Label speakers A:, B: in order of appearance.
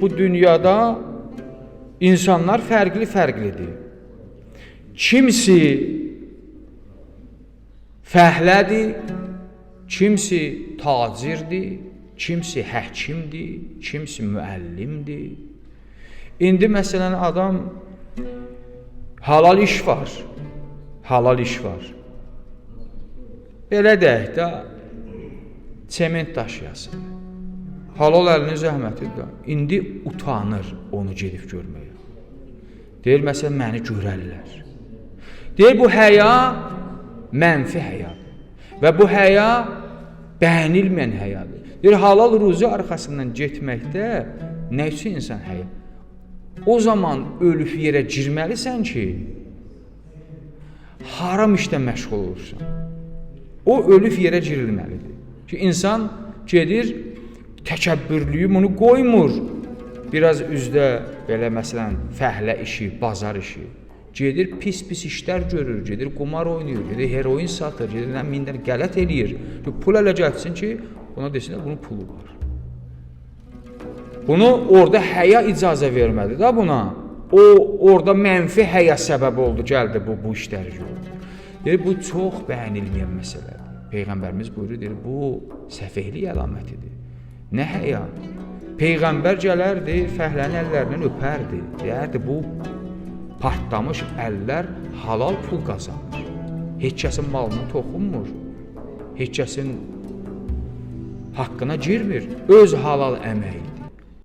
A: bu dünyada insanlar fərqli-fərqlidir. Kimisi fəhlədir, kimisi tacirdir, kimisi həkimdir, kimisi müəllimdir. İndi məsələn adam halal iş var, halal iş var. Belə deyək də, sement daşıyasın. Halal əlinin zəhmətidir. İndi utanır onu gedib görməyə. Deyir, məsələn, məni görərlər. Deyir, bu həya mənfi həyadır. Və bu həya bəyənilməyən həyadır. Deyir, halal ruzi arxasından getməkdə nə üçün insan həya? O zaman ölüb yerə girməlisən ki, haram işlə məşğul olursan. O ölüb yerə girilməlidir. Ki, insan gedir, təkəbbürlüyü bunu qoymur. Biraz üzdə belə məsələn fəhlə işi, bazar işi. Gedir pis-pis işlər görür, gedir qumar oynayır, gedir heroin satır, gedir minlər qələt eləyir. Pul ələ gəlsin ki, ona desinlər bunun pulu var. Bunu orada həya icazə vermədi da buna. O orada mənfi həya səbəbi oldu, gəldi bu işləri gördü. Deyir, bu çox bəyənilməyən məsələdir. Peyğəmbərimiz buyurur, deyir, bu səfehlik əlamətidir. Nə həya? Peyğəmbər gələrdi, fəhlənin əllərindən öpərdi. Deyərdi, bu partlamış əllər halal pul qazanır. Heç kəsin malına toxunmur. Heç kəsin haqqına girmir. Öz halal əməyi.